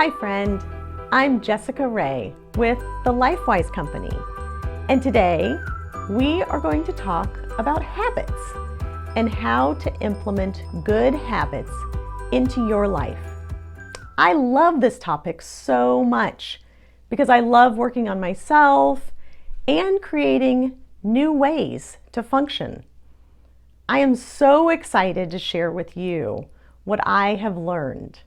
Hi friend, I'm Jessica Ray with the LifeWise Company, and today we are going to talk about habits and how to implement good habits into your life. I love this topic so much because I love working on myself and creating new ways to function. I am so excited to share with you what I have learned.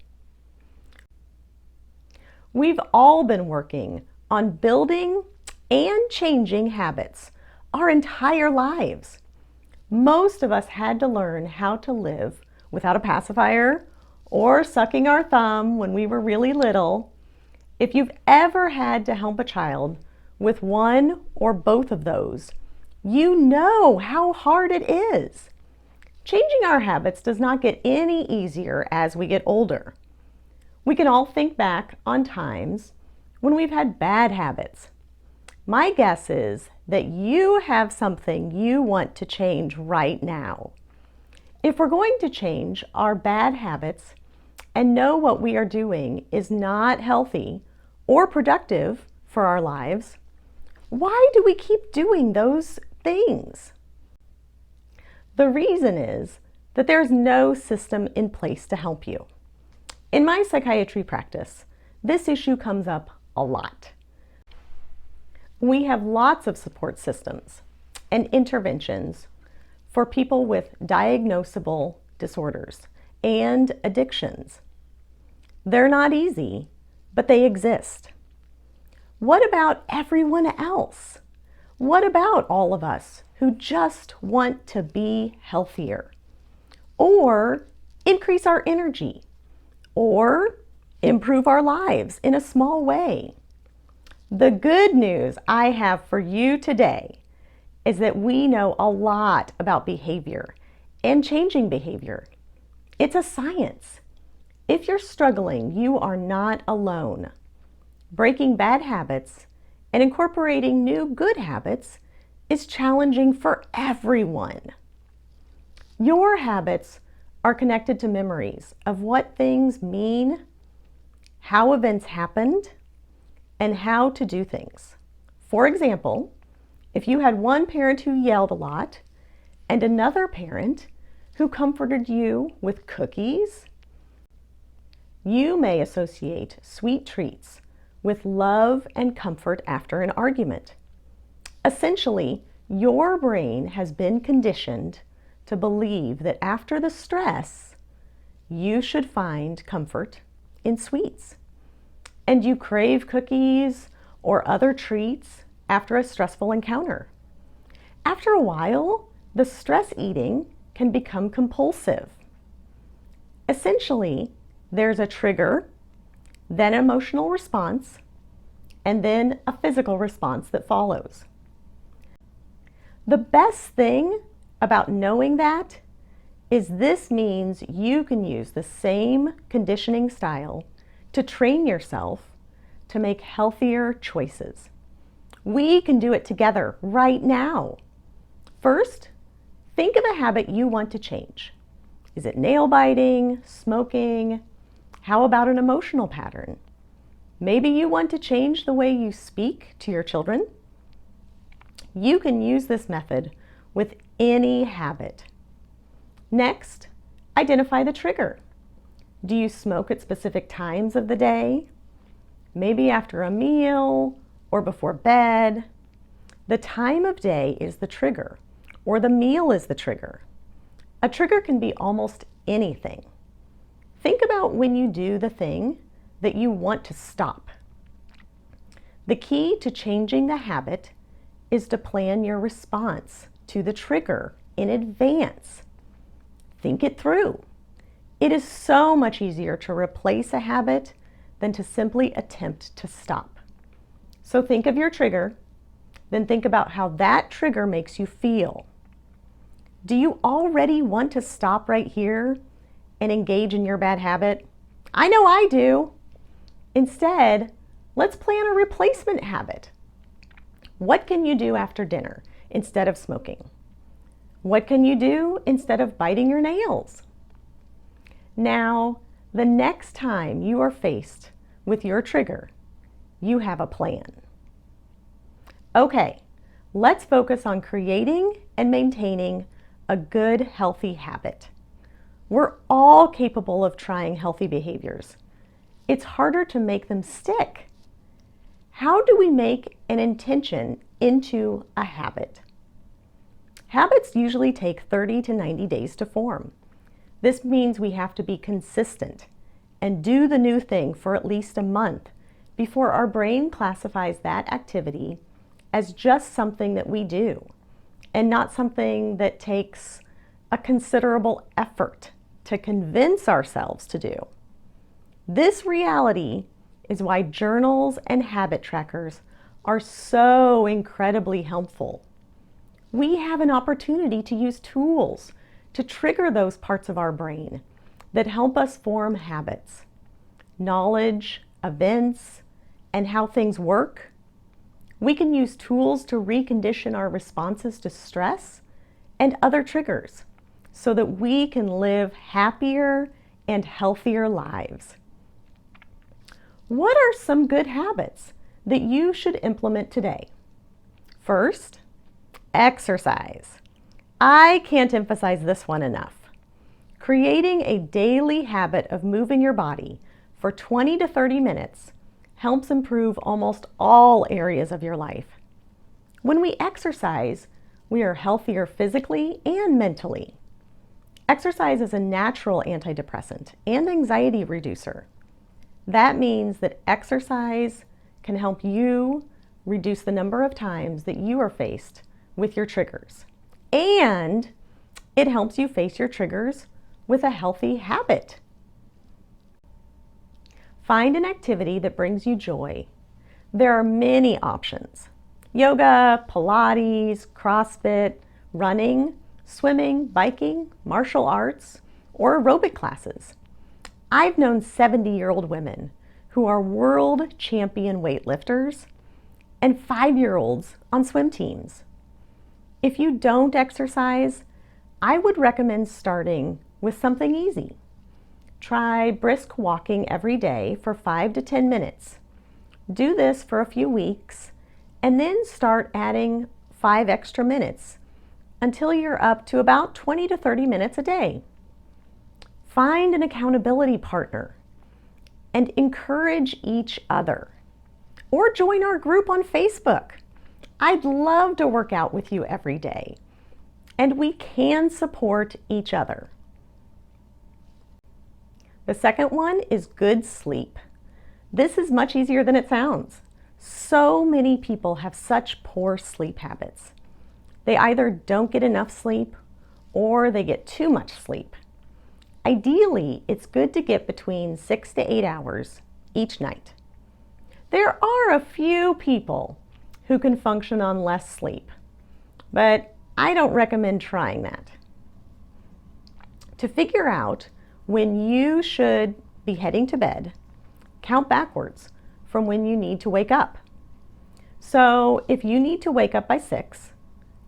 We've all been working on building and changing habits our entire lives. Most of us had to learn how to live without a pacifier or sucking our thumb when we were really little. If you've ever had to help a child with one or both of those, you know how hard it is. Changing our habits does not get any easier as we get older. We can all think back on times when we've had bad habits. My guess is that you have something you want to change right now. If we're going to change our bad habits and know what we are doing is not healthy or productive for our lives, why do we keep doing those things? The reason is that there's no system in place to help you. In my psychiatry practice, this issue comes up a lot. We have lots of support systems and interventions for people with diagnosable disorders and addictions. They're not easy, but they exist. What about everyone else? What about all of us who just want to be healthier or increase our energy or improve our lives in a small way? The good news I have for you today is that we know a lot about behavior and changing behavior. It's a science. If you're struggling, you are not alone. Breaking bad habits and incorporating new good habits is challenging for everyone. Your habits are connected to memories of what things mean, how events happened, and how to do things. For example, if you had one parent who yelled a lot and another parent who comforted you with cookies, you may associate sweet treats with love and comfort after an argument. Essentially, your brain has been conditioned to believe that after the stress, you should find comfort in sweets. And you crave cookies or other treats after a stressful encounter. After a while, the stress eating can become compulsive. Essentially, there's a trigger, then an emotional response, and then a physical response that follows. The best thing about knowing that is this means you can use the same conditioning style to train yourself to make healthier choices. We can do it together right now. First, think of a habit you want to change. Is it nail biting, smoking? How about an emotional pattern? Maybe you want to change the way you speak to your children. You can use this method with any habit. Next, identify the trigger. Do you smoke at specific times of the day? Maybe after a meal or before bed. The time of day is the trigger, or the meal is the trigger. A trigger can be almost anything. Think about when you do the thing that you want to stop. The key to changing the habit is to plan your response to the trigger in advance. Think it through. It is so much easier to replace a habit than to simply attempt to stop. So think of your trigger, then think about how that trigger makes you feel. Do you already want to stop right here and engage in your bad habit? I know I do. Instead, let's plan a replacement habit. What can you do after dinner instead of smoking? What can you do instead of biting your nails? Now, the next time you are faced with your trigger, you have a plan. Okay, let's focus on creating and maintaining a good, healthy habit. We're all capable of trying healthy behaviors. It's harder to make them stick. How do we make an intention into a habit? Habits usually take 30 to 90 days to form. This means we have to be consistent and do the new thing for at least a month before our brain classifies that activity as just something that we do and not something that takes a considerable effort to convince ourselves to do. This reality is why journals and habit trackers are so incredibly helpful. We have an opportunity to use tools to trigger those parts of our brain that help us form habits. Knowledge, events, and how things work. We can use tools to recondition our responses to stress and other triggers so that we can live happier and healthier lives. What are some good habits that you should implement today? First, exercise. I can't emphasize this one enough. Creating a daily habit of moving your body for 20 to 30 minutes helps improve almost all areas of your life. When we exercise, we are healthier physically and mentally. Exercise is a natural antidepressant and anxiety reducer. That means that exercise can help you reduce the number of times that you are faced with your triggers. And it helps you face your triggers with a healthy habit. Find an activity that brings you joy. There are many options. Yoga, Pilates, CrossFit, running, swimming, biking, martial arts, or aerobic classes. I've known 70-year-old women who are world champion weightlifters and 5-year-olds on swim teams. If you don't exercise, I would recommend starting with something easy. Try brisk walking every day for 5 to 10 minutes. Do this for a few weeks and then start adding 5 extra minutes until you're up to about 20 to 30 minutes a day. Find an accountability partner and encourage each other. Or join our group on Facebook. I'd love to work out with you every day, and we can support each other. The second one is good sleep. This is much easier than it sounds. So many people have such poor sleep habits. They either don't get enough sleep or they get too much sleep. Ideally, it's good to get between 6 to 8 hours each night. There are a few people who can function on less sleep, but I don't recommend trying that. To figure out when you should be heading to bed, count backwards from when you need to wake up. So if you need to wake up by 6,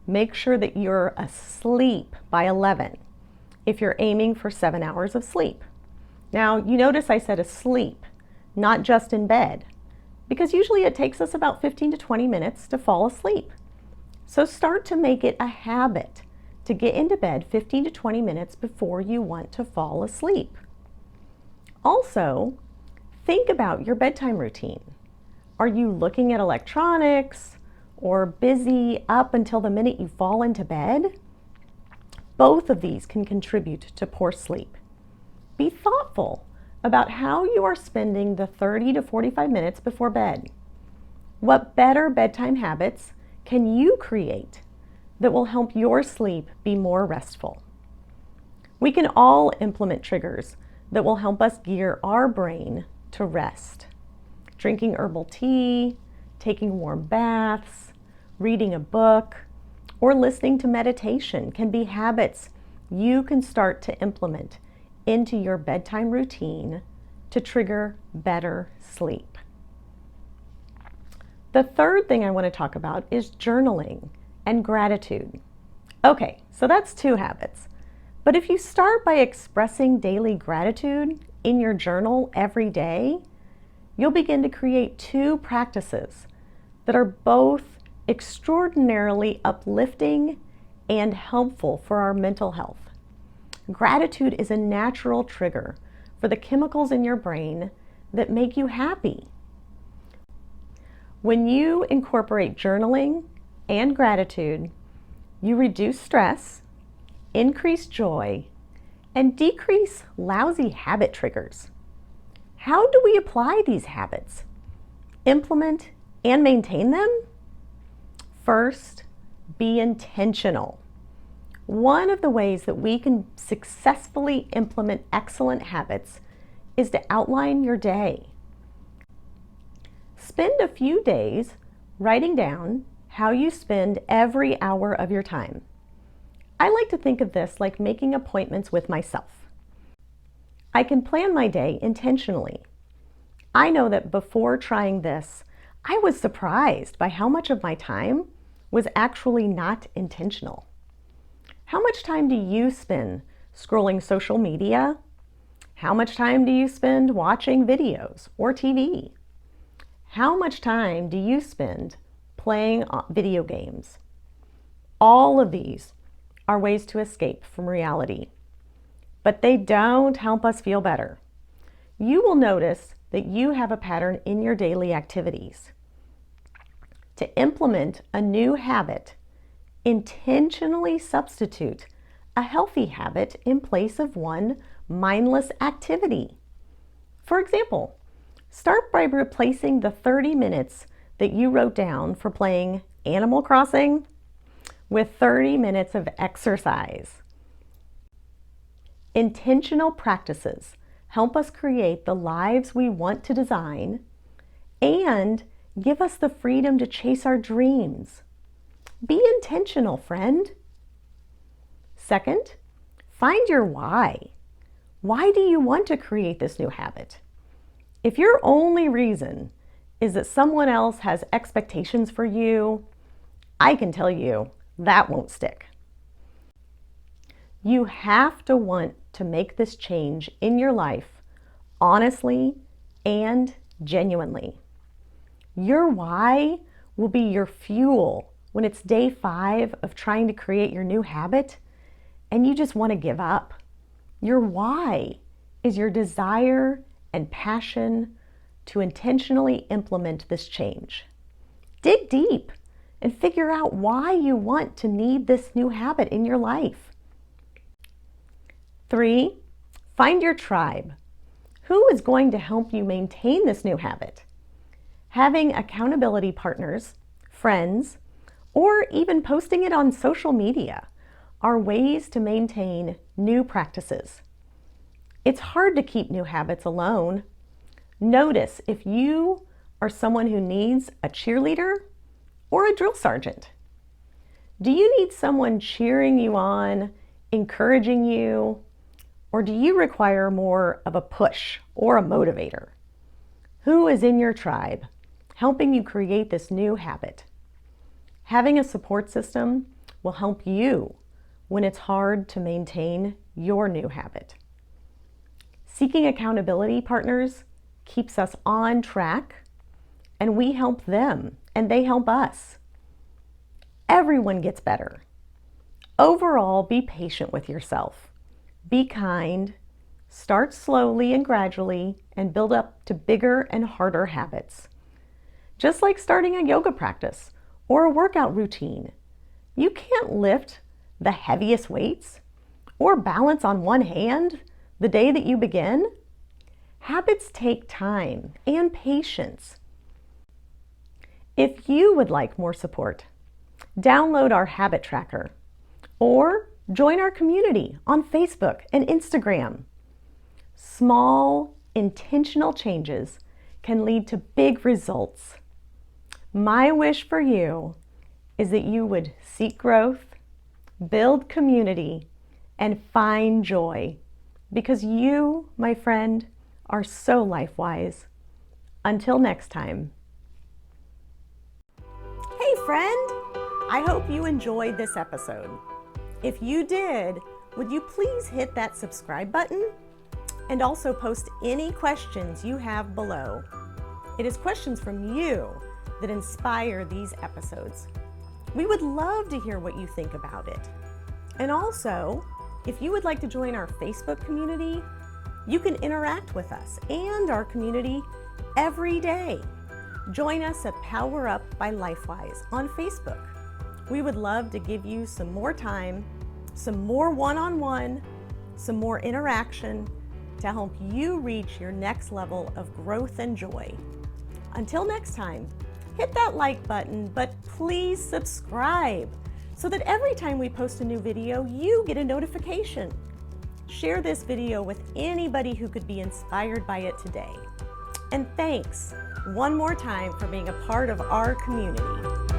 make sure that you're asleep by 11 if you're aiming for 7 hours of sleep. Now, you notice I said asleep, not just in bed, because usually it takes us about 15 to 20 minutes to fall asleep. So start to make it a habit to get into bed 15 to 20 minutes before you want to fall asleep. Also, think about your bedtime routine. Are you looking at electronics or busy up until the minute you fall into bed? Both of these can contribute to poor sleep. Be thoughtful about how you are spending the 30 to 45 minutes before bed. What better bedtime habits can you create that will help your sleep be more restful? We can all implement triggers that will help us gear our brain to rest. Drinking herbal tea, taking warm baths, reading a book, or listening to meditation can be habits you can start to implement into your bedtime routine to trigger better sleep. The third thing I want to talk about is journaling and gratitude. Okay, so that's 2 habits. But if you start by expressing daily gratitude in your journal every day, you'll begin to create two practices that are both extraordinarily uplifting and helpful for our mental health. Gratitude is a natural trigger for the chemicals in your brain that make you happy. When you incorporate journaling and gratitude, you reduce stress, increase joy, and decrease lousy habit triggers. How do we apply these habits, implement, and maintain them? First, be intentional. One of the ways that we can successfully implement excellent habits is to outline your day. Spend a few days writing down how you spend every hour of your time. I like to think of this like making appointments with myself. I can plan my day intentionally. I know that before trying this, I was surprised by how much of my time was actually not intentional. How much time do you spend scrolling social media? How much time do you spend watching videos or TV? How much time do you spend playing video games? All of these are ways to escape from reality, but they don't help us feel better. You will notice that you have a pattern in your daily activities. To implement a new habit, intentionally substitute a healthy habit in place of one mindless activity. For example, start by replacing the 30 minutes that you wrote down for playing Animal Crossing with 30 minutes of exercise. Intentional practices help us create the lives we want to design and give us the freedom to chase our dreams. Be intentional, friend. Second, find your why. Why do you want to create this new habit? If your only reason is that someone else has expectations for you, I can tell you that won't stick. You have to want to make this change in your life honestly and genuinely. Your why will be your fuel when it's day 5 of trying to create your new habit and you just want to give up. Your why is your desire and passion to intentionally implement this change. Dig deep and figure out why you want to need this new habit in your life. 3, find your tribe. Who is going to help you maintain this new habit? Having accountability partners, friends, or even posting it on social media are ways to maintain new practices. It's hard to keep new habits alone. Notice if you are someone who needs a cheerleader or a drill sergeant. Do you need someone cheering you on, encouraging you, or do you require more of a push or a motivator? Who is in your tribe helping you create this new habit? Having a support system will help you when it's hard to maintain your new habit. Seeking accountability partners keeps us on track, and we help them, and they help us. Everyone gets better. Overall, be patient with yourself. Be kind, start slowly and gradually, and build up to bigger and harder habits. Just like starting a yoga practice or a workout routine, you can't lift the heaviest weights or balance on one hand the day that you begin. Habits take time and patience. If you would like more support, download our habit tracker or join our community on Facebook and Instagram. Small, intentional changes can lead to big results. My wish for you is that you would seek growth, build community, and find joy, because you, my friend, are so LifeWise. Until next time. Hey friend, I hope you enjoyed this episode. If you did, would you please hit that subscribe button and also post any questions you have below. It is questions from you that inspire these episodes. We would love to hear what you think about it. And also, if you would like to join our Facebook community, you can interact with us and our community every day. Join us at PowerUp by LifeWise on Facebook. We would love to give you some more time, some more one-on-one, some more interaction to help you reach your next level of growth and joy. Until next time, hit that like button, but please subscribe so that every time we post a new video, you get a notification. Share this video with anybody who could be inspired by it today. And thanks one more time for being a part of our community.